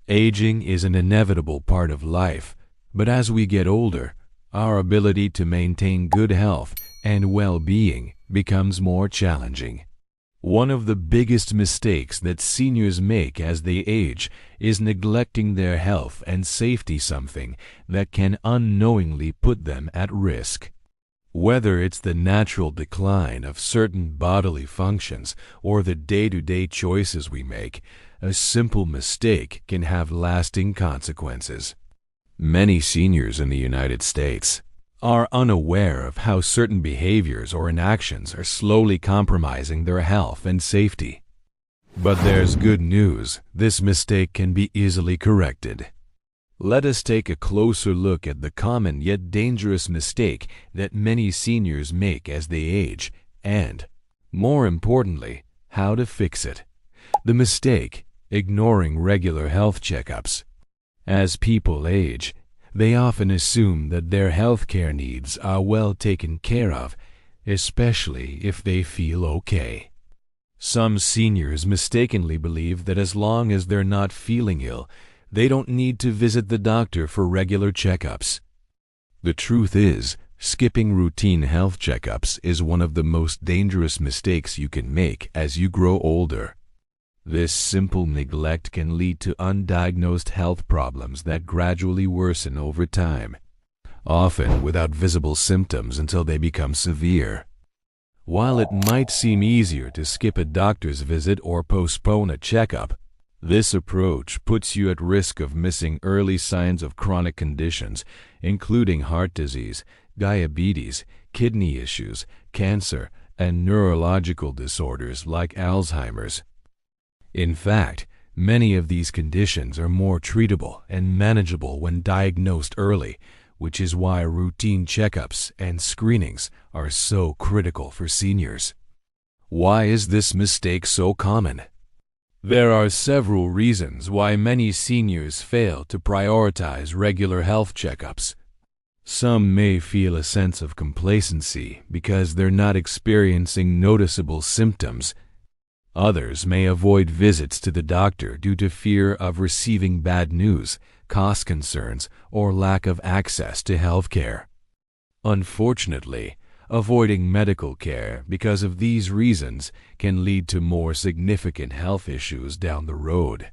Aging is an inevitable part of life, but as we get older, our ability to maintain good health and well-being becomes more challenging. One of the biggest mistakes that seniors make as they age is neglecting their health and safety, something that can unknowingly put them at risk. Whether it's the natural decline of certain bodily functions or the day-to-day choices we make, a simple mistake can have lasting consequences. Many seniors in the United States are unaware of how certain behaviors or inactions are slowly compromising their health and safety. But there's good news. This mistake can be easily corrected. Let us take a closer look at the common yet dangerous mistake that many seniors make as they age and, more importantly, how to fix it. The mistake: ignoring regular health checkups. As people age, they often assume that their health care needs are well taken care of, especially if they feel okay. Some seniors mistakenly believe that as long as they're not feeling ill, they don't need to visit the doctor for regular checkups. The truth is, skipping routine health checkups is one of the most dangerous mistakes you can make as you grow older. This simple neglect can lead to undiagnosed health problems that gradually worsen over time, often without visible symptoms until they become severe. While it might seem easier to skip a doctor's visit or postpone a checkup, this approach puts you at risk of missing early signs of chronic conditions, including heart disease, diabetes, kidney issues, cancer, and neurological disorders like Alzheimer's. In fact, many of these conditions are more treatable and manageable when diagnosed early, which is why routine checkups and screenings are so critical for seniors. Why is this mistake so common? There are several reasons why many seniors fail to prioritize regular health checkups. Some may feel a sense of complacency because they're not experiencing noticeable symptoms. Others may avoid visits to the doctor due to fear of receiving bad news, cost concerns, or lack of access to health care. Unfortunately, avoiding medical care because of these reasons can lead to more significant health issues down the road.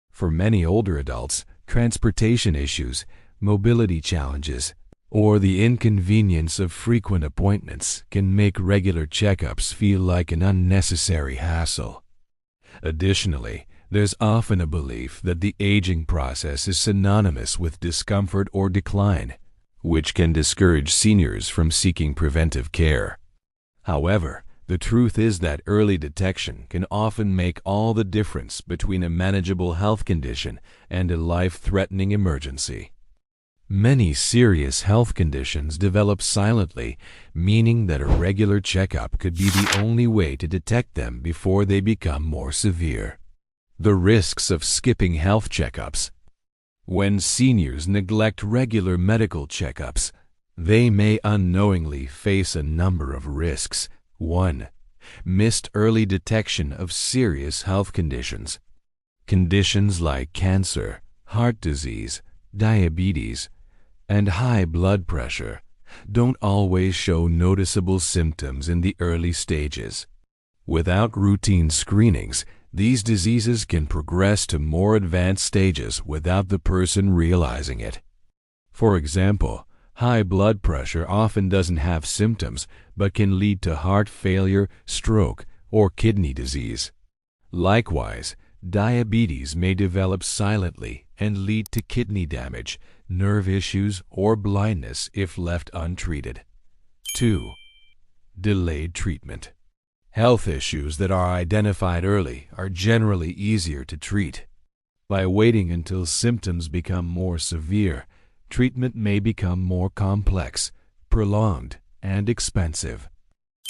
For many older adults, transportation issues, mobility challenges, or the inconvenience of frequent appointments can make regular checkups feel like an unnecessary hassle. Additionally, there's often a belief that the aging process is synonymous with discomfort or decline, which can discourage seniors from seeking preventive care. However, the truth is that early detection can often make all the difference between a manageable health condition and a life-threatening emergency. Many serious health conditions develop silently, meaning that a regular checkup could be the only way to detect them before they become more severe. The risks of skipping health checkups. When seniors neglect regular medical checkups, they may unknowingly face a number of risks. 1. Missed early detection of serious health conditions. Conditions like cancer, heart disease, diabetes, and high blood pressure don't always show noticeable symptoms in the early stages. Without routine screenings, these diseases can progress to more advanced stages without the person realizing it. For example, high blood pressure often doesn't have symptoms but can lead to heart failure, stroke, or kidney disease. Likewise, diabetes may develop silently and lead to kidney damage, nerve issues, or blindness if left untreated. 2. Delayed treatment. Health issues that are identified early are generally easier to treat. By waiting until symptoms become more severe, treatment may become more complex, prolonged, and expensive.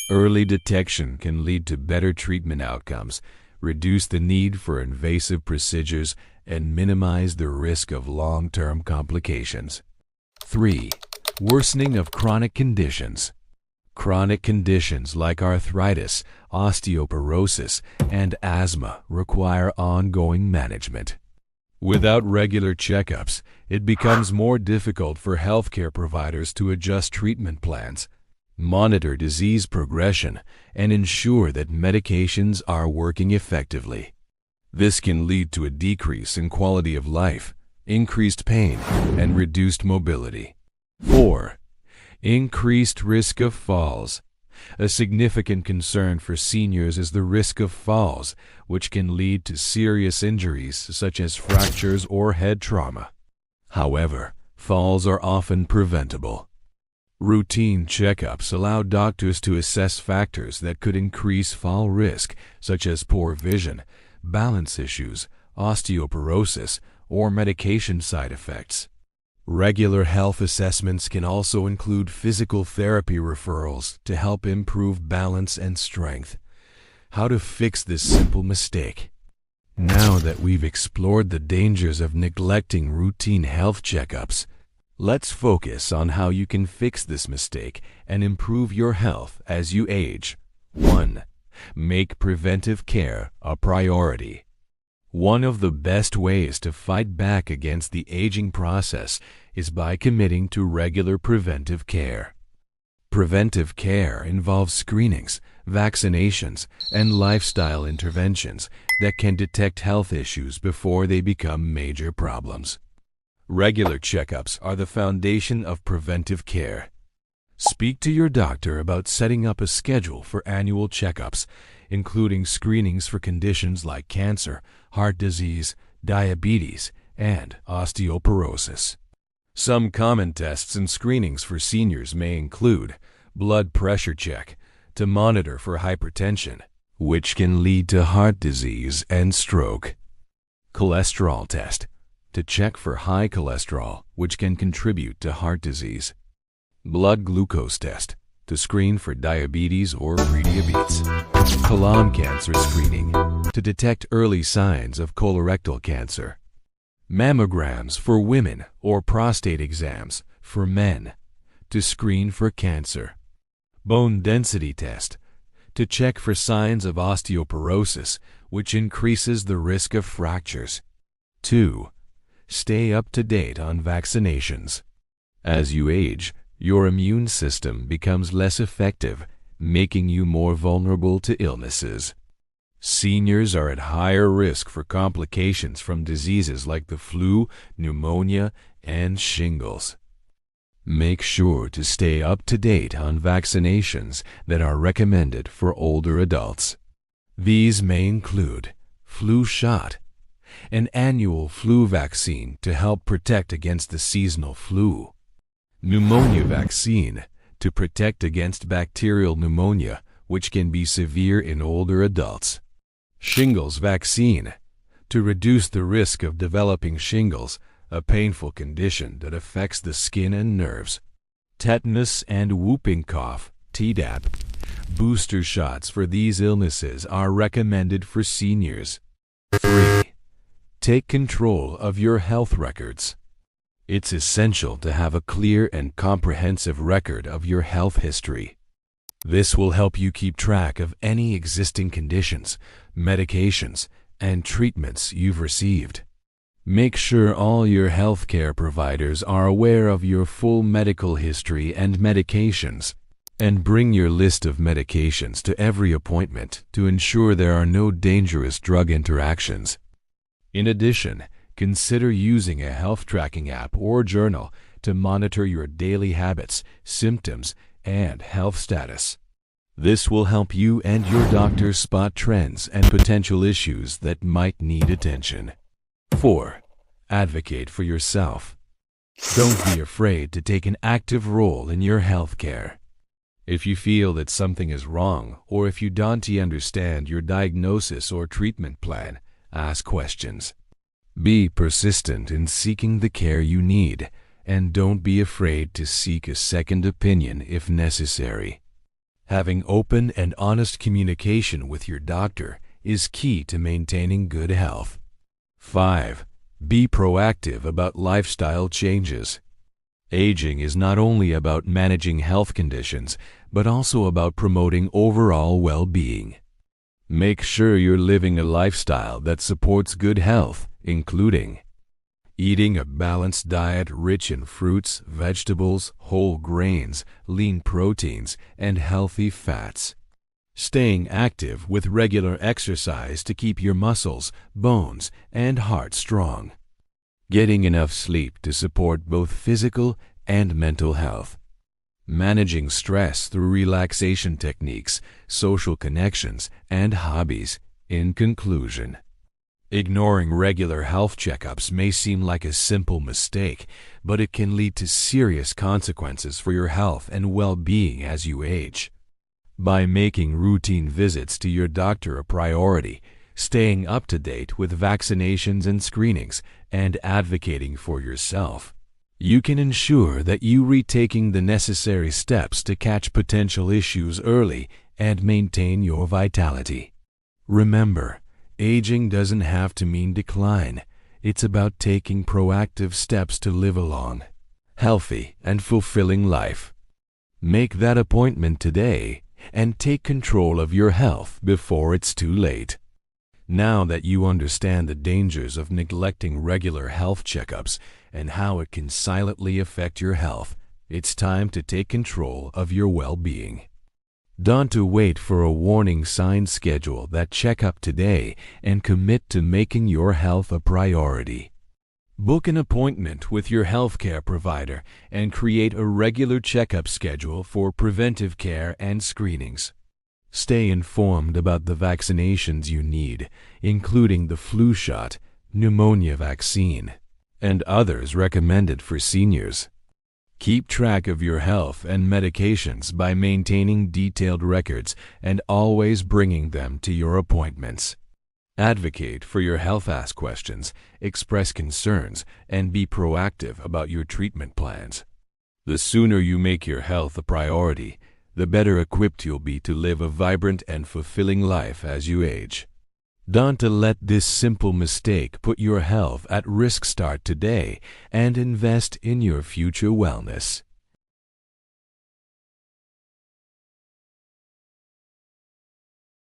Early detection can lead to better treatment outcomes, reduce the need for invasive procedures, and minimize the risk of long-term complications. 3. Worsening of chronic conditions. Chronic conditions like arthritis, osteoporosis, and asthma require ongoing management. Without regular checkups, it becomes more difficult for healthcare providers to adjust treatment plans, monitor disease progression, and ensure that medications are working effectively. This can lead to a decrease in quality of life, increased pain, and reduced mobility. 4. Increased risk of falls. A significant concern for seniors is the risk of falls, which can lead to serious injuries such as fractures or head trauma. However, falls are often preventable. Routine checkups allow doctors to assess factors that could increase fall risk, such as poor vision, balance issues, osteoporosis, or medication side effects. Regular health assessments can also include physical therapy referrals to help improve balance and strength. How to fix this simple mistake? Now that we've explored the dangers of neglecting routine health checkups, let's focus on how you can fix this mistake and improve your health as you age. 1. Make preventive care a priority. One of the best ways to fight back against the aging process is by committing to regular preventive care. Preventive care involves screenings, vaccinations, and lifestyle interventions that can detect health issues before they become major problems. Regular checkups are the foundation of preventive care. Speak to your doctor about setting up a schedule for annual checkups, including screenings for conditions like cancer, heart disease, diabetes, and osteoporosis. Some common tests and screenings for seniors may include blood pressure check to monitor for hypertension, which can lead to heart disease and stroke. Cholesterol test to check for high cholesterol, which can contribute to heart disease. Blood glucose test to screen for diabetes or prediabetes. Colon cancer screening to detect early signs of colorectal cancer. Mammograms for women or prostate exams for men to screen for cancer. Bone density test to check for signs of osteoporosis, which increases the risk of fractures. 2. Stay up to date on vaccinations. As you age, your immune system becomes less effective, making you more vulnerable to illnesses. Seniors are at higher risk for complications from diseases like the flu, pneumonia, and shingles. Make sure to stay up to date on vaccinations that are recommended for older adults. These may include flu shot, an annual flu vaccine to help protect against the seasonal flu, pneumonia vaccine to protect against bacterial pneumonia, which can be severe in older adults, shingles vaccine to reduce the risk of developing shingles, a painful condition that affects the skin and nerves, tetanus and whooping cough, Tdap. Booster shots for these illnesses are recommended for seniors. 3. Take control of your health records. It's essential to have a clear and comprehensive record of your health history. This will help you keep track of any existing conditions, medications, and treatments you've received. Make sure all your healthcare providers are aware of your full medical history and medications, and bring your list of medications to every appointment to ensure there are no dangerous drug interactions. In addition, consider using a health tracking app or journal to monitor your daily habits, symptoms, and health status. This will help you and your doctor spot trends and potential issues that might need attention. 4. Advocate for yourself. Don't be afraid to take an active role in your health care. If you feel that something is wrong, or if you don't understand your diagnosis or treatment plan, ask questions. Be persistent in seeking the care you need, and don't be afraid to seek a second opinion if necessary. Having open and honest communication with your doctor is key to maintaining good health. 5. Be proactive about lifestyle changes. Aging is not only about managing health conditions, but also about promoting overall well-being. Make sure you're living a lifestyle that supports good health, including Eating a balanced diet rich in fruits, vegetables, whole grains, lean proteins, and healthy fats. Staying active with regular exercise to keep your muscles, bones, and heart strong. Getting enough sleep to support both physical and mental health. Managing stress through relaxation techniques, social connections, and hobbies. In conclusion, ignoring regular health checkups may seem like a simple mistake, but it can lead to serious consequences for your health and well-being as you age. By making routine visits to your doctor a priority, staying up to date with vaccinations and screenings, and advocating for yourself, you can ensure that you are taking the necessary steps to catch potential issues early and maintain your vitality. Remember, aging doesn't have to mean decline. It's about taking proactive steps to live a long, healthy, and fulfilling life. Make that appointment today and take control of your health before it's too late. Now that you understand the dangers of neglecting regular health checkups and how it can silently affect your health, it's time to take control of your well-being. Don't wait for a warning sign. Schedule that checkup today and commit to making your health a priority. Book an appointment with your healthcare provider and create a regular checkup schedule for preventive care and screenings. Stay informed about the vaccinations you need, including the flu shot, pneumonia vaccine, and others recommended for seniors. Keep track of your health and medications by maintaining detailed records and always bringing them to your appointments. Advocate for your health. Ask questions, express concerns, and be proactive about your treatment plans. The sooner you make your health a priority, the better equipped you'll be to live a vibrant and fulfilling life as you age. Don't let this simple mistake put your health at risk. Start today and invest in your future wellness.